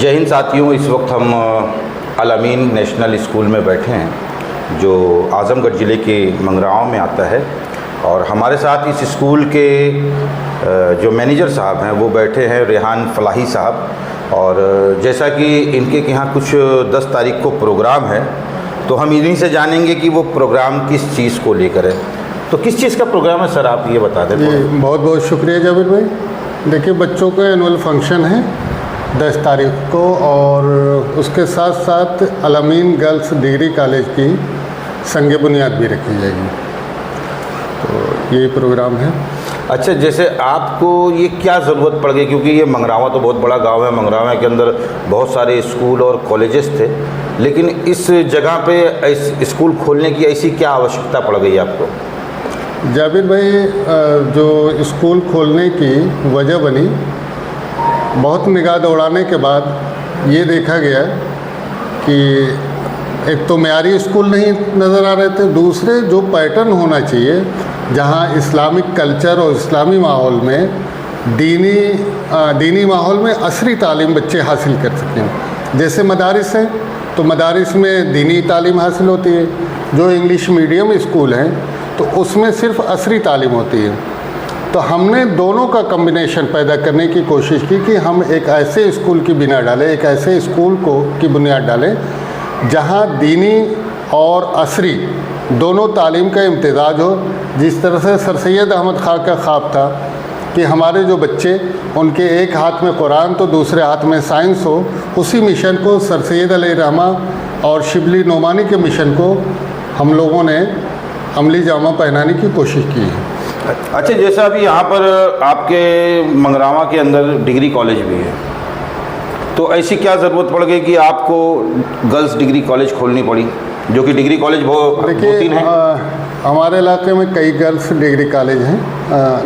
जय हिंद साथियों, इस वक्त हम अल अमीन नेशनल स्कूल में बैठे हैं जो आज़मगढ़ ज़िले के मंगराओं में आता है। और हमारे साथ इस स्कूल के जो मैनेजर साहब हैं वो बैठे हैं, रेहान फलाही साहब। और जैसा कि इनके यहाँ कुछ 10 तारीख को प्रोग्राम है, तो हम इन्हीं से जानेंगे कि वो प्रोग्राम किस चीज़ को लेकर है। तो किस चीज़ का प्रोग्राम है सर, आप ये बता दें। बहुत बहुत शुक्रिया जाबिर भाई। देखिए, बच्चों का एनुअल फंक्शन है 10 तारीख को, और उसके साथ साथ अल अमीन गर्ल्स डिग्री कॉलेज की संग बुनियाद भी रखी जाएगी। तो यही प्रोग्राम है। अच्छा, जैसे आपको ये क्या ज़रूरत पड़ गई, क्योंकि ये मंगरावा तो बहुत बड़ा गांव है, मंगरावा के अंदर बहुत सारे स्कूल और कॉलेजेस थे, लेकिन इस जगह पे स्कूल खोलने की ऐसी क्या आवश्यकता पड़ गई आपको? जाबिर भाई, जो स्कूल खोलने की वजह बनी, बहुत निगाह दौड़ाने के बाद ये देखा गया कि एक तो मेयारी स्कूल नहीं नज़र आ रहे थे, दूसरे जो पैटर्न होना चाहिए जहाँ इस्लामिक कल्चर और इस्लामी माहौल में दीनी माहौल में असरी तालीम बच्चे हासिल कर सकें। जैसे मदारिस हैं तो मदारिस में दीनी तालीम हासिल होती है, जो इंग्लिश मीडियम स्कूल हैं तो उसमें सिर्फ असरी तालीम होती है। तो हमने दोनों का कम्बिनेशन पैदा करने की कोशिश की कि हम एक ऐसे स्कूल की बिना डालें, एक ऐसे स्कूल की बुनियाद डालें जहां दीनी और असरी दोनों तालीम का इम्तिजाज हो। जिस तरह से सर सैयद अहमद खां का ख्वाब था कि हमारे जो बच्चे, उनके एक हाथ में कुरान तो दूसरे हाथ में साइंस हो, उसी मिशन को सर सैयद अलैहिर्रहमा और शिबली नोमानी के मिशन को हम लोगों ने अमली जामा पहनाने की कोशिश की है। अच्छा, जैसा अभी यहाँ पर आपके मंगरावा के अंदर डिग्री कॉलेज भी है, तो ऐसी क्या ज़रूरत पड़ गई कि आपको गर्ल्स डिग्री कॉलेज खोलनी पड़ी, जो कि डिग्री कॉलेज बहुत तीन है? हमारे इलाके में कई गर्ल्स डिग्री कॉलेज हैं,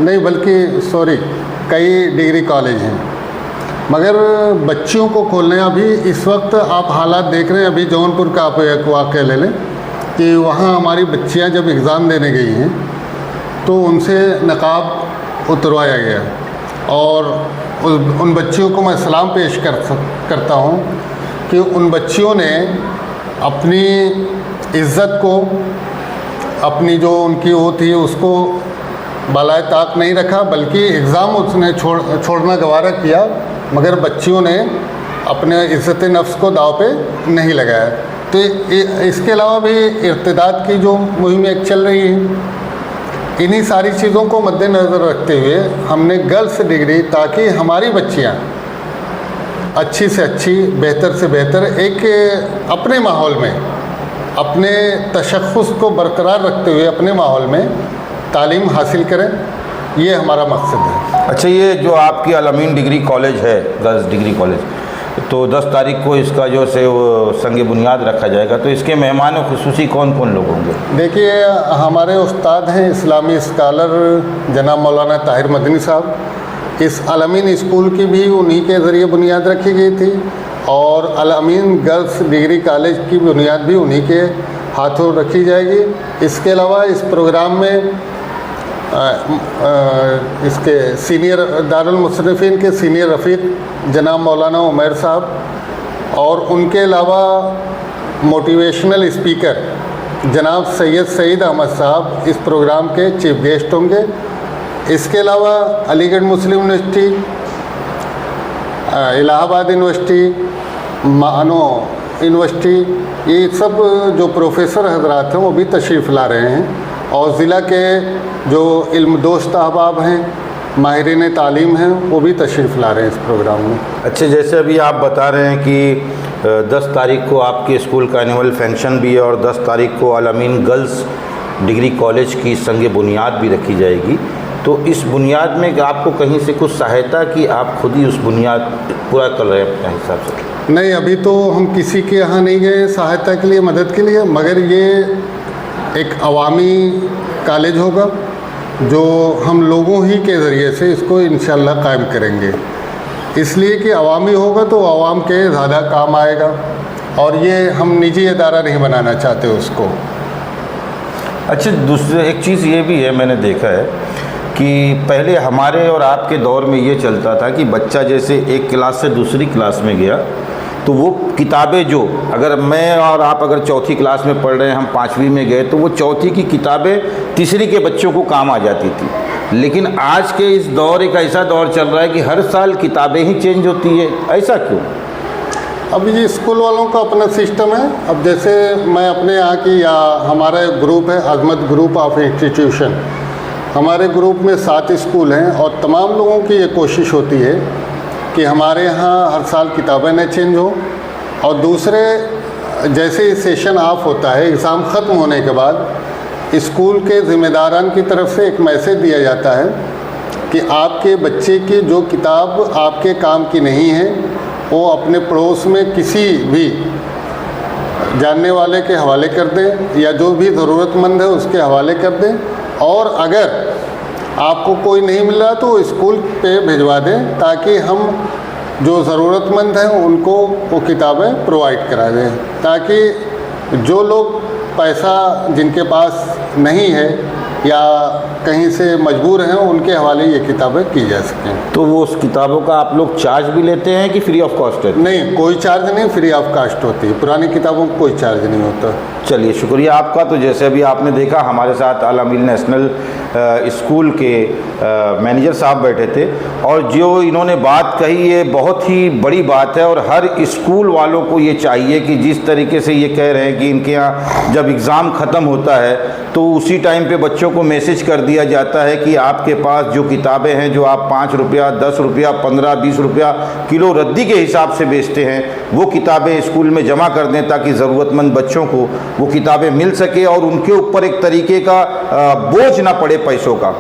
नहीं बल्कि सॉरी कई डिग्री कॉलेज हैं, मगर बच्चियों को खोलने अभी इस वक्त आप हालात देख रहे हैं। अभी जौनपुर का आप एक वाक़या ले लें कि वहाँ हमारी बच्चियाँ जब एग्ज़ाम देने गई हैं तो उनसे नकाब उतरवाया गया, और उन बच्चियों को मैं सलाम पेश करता हूँ कि उन बच्चियों ने अपनी इज़्ज़त को, अपनी जो उनकी वो थी उसको बालाए ताक नहीं रखा, बल्कि एग्ज़ाम उसने छोड़ना गवारा किया, मगर बच्चियों ने अपने इज़्ज़त नफ्स को दाव पे नहीं लगाया। तो इसके अलावा भी इर्तिदाद की जो मुहिम एक चल रही है, इन्हीं सारी चीज़ों को मद्देनज़र रखते हुए हमने गर्ल्स डिग्री, ताकि हमारी बच्चियाँ अच्छी से अच्छी, बेहतर से बेहतर एक अपने माहौल में, अपने तशख़्ख़ुस को बरकरार रखते हुए अपने माहौल में तालीम हासिल करें, ये हमारा मकसद है। अच्छा, ये जो आपकी अल अमीन डिग्री कॉलेज है, गर्ल्स डिग्री कॉलेज, तो 10 तारीख को इसका जो से वो संग बुनियाद रखा जाएगा, तो इसके मेहमान खुसूसी कौन कौन लोग होंगे? देखिए, हमारे उस्ताद हैं इस्लामी स्कॉलर जनाब मौलाना ताहिर मदनी साहब। इस अल अमीन स्कूल की भी उन्हीं के ज़रिए बुनियाद रखी गई थी, और अल अमीन गर्ल्स डिग्री कॉलेज की बुनियाद भी उन्हीं के हाथों रखी जाएगी। इसके अलावा इस प्रोग्राम में इसके सीनियर दारुल मुसन्निफ़ीन के सीनियर रफ़ीक जनाब मौलाना उमैर साहब, और उनके अलावा मोटिवेशनल स्पीकर जनाब सैयद सईद अहमद साहब इस प्रोग्राम के चीफ गेस्ट होंगे। इसके अलावा अलीगढ़ मुस्लिम यूनिवर्सिटी, इलाहाबाद यूनिवर्सिटी, मानो यूनिवर्सिटी, ये सब जो प्रोफेसर हजरात हैं वो भी तशरीफ़ ला रहे हैं, और ज़िला के जो इल्म दोस्त अहबाब हैं, माहिरीन तालीम हैं, वो भी तशरीफ़ ला रहे हैं इस प्रोग्राम में। अच्छा, जैसे अभी आप बता रहे हैं कि 10 तारीख को आपके स्कूल का एनुअल फंक्शन भी है, और 10 तारीख को अल अमीन गर्ल्स डिग्री कॉलेज की संग बुनियाद भी रखी जाएगी, तो इस बुनियाद में आपको कहीं से कुछ सहायता कि आप खुद ही उस बुनियाद पूरा कर रहे हैं अपने हिसाब से? नहीं, अभी तो हम किसी के यहाँ नहीं गए सहायता के लिए, मदद के लिए, मगर ये एक अवामी कॉलेज होगा जो हम लोगों ही के ज़रिए से इसको इंशाअल्लाह कायम करेंगे, इसलिए कि अवामी होगा तो आवाम के ज़्यादा काम आएगा, और ये हम निजी इदारा नहीं बनाना चाहते उसको। अच्छा, दूसरे एक चीज़ ये भी है, मैंने देखा है कि पहले हमारे और आपके दौर में ये चलता था कि बच्चा जैसे एक क्लास से दूसरी क्लास में गया तो वो किताबें जो, अगर मैं और आप अगर चौथी क्लास में पढ़ रहे हैं, हम पाँचवीं में गए, तो वो चौथी की किताबें तीसरी के बच्चों को काम आ जाती थी। लेकिन आज के इस दौर एक ऐसा दौर चल रहा है कि हर साल किताबें ही चेंज होती है, ऐसा क्यों? अब ये स्कूल वालों का अपना सिस्टम है। अब जैसे मैं अपने यहाँ की, या हमारा एक ग्रुप है अजमत ग्रुप ऑफ इंस्टीट्यूशन, हमारे ग्रुप में 7 स्कूल हैं और तमाम लोगों की ये कोशिश होती है कि हमारे यहाँ हर साल किताबें न चेंज हो। और दूसरे, जैसे ही सेशन ऑफ होता है, एग्ज़ाम ख़त्म होने के बाद स्कूल के ज़िम्मेदारान की तरफ से एक मैसेज दिया जाता है कि आपके बच्चे की जो किताब आपके काम की नहीं है वो अपने पड़ोस में किसी भी जानने वाले के हवाले कर दें, या जो भी ज़रूरतमंद है उसके हवाले कर दें। और अगर आपको कोई नहीं मिल रहा तो स्कूल पे भिजवा दें, ताकि हम जो ज़रूरतमंद हैं उनको वो किताबें प्रोवाइड करा दें, ताकि जो लोग पैसा जिनके पास नहीं है या कहीं से मजबूर हैं उनके हवाले ये किताबें की जा सकें। तो वो उस किताबों का आप लोग चार्ज भी लेते हैं कि फ्री ऑफ कॉस्ट है? नहीं, कोई चार्ज नहीं, फ्री ऑफ कॉस्ट होती है। पुरानी किताबों को कोई चार्ज नहीं होता। चलिए, शुक्रिया आपका। तो जैसे अभी आपने देखा, हमारे साथ अल अमीन नेशनल स्कूल के मैनेजर साहब बैठे थे, और जो इन्होंने बात कही ये बहुत ही बड़ी बात है। और हर स्कूल वालों को ये चाहिए कि जिस तरीके से ये कह रहे हैं कि इनके यहाँ जब एग्ज़ाम ख़त्म होता है तो उसी टाइम पे बच्चों को मैसेज कर दिया जाता है कि आपके पास जो किताबें हैं, जो आप 5 रुपया, 10 रुपया, 15, 20 रुपया किलो रद्दी के हिसाब से बेचते हैं, वो किताबें स्कूल में जमा कर दें ताकि ज़रूरतमंद बच्चों को वो किताबें मिल सके और उनके ऊपर एक तरीके का बोझ ना पड़े पैसों का।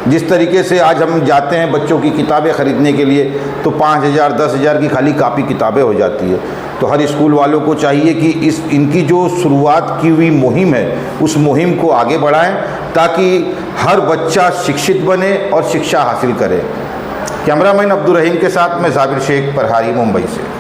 जिस तरीके से आज हम जाते हैं बच्चों की किताबें ख़रीदने के लिए तो 5,000, 10,000 की खाली कापी किताबें हो जाती है। तो हर स्कूल वालों को चाहिए कि इनकी जो शुरुआत की हुई मुहिम है उस मुहिम को आगे बढ़ाएं ताकि हर बच्चा शिक्षित बने और शिक्षा हासिल करे। कैमरामैन अब्दुल रहीम के साथ मैं जाबिर शेख, प्रहारी, मुंबई से।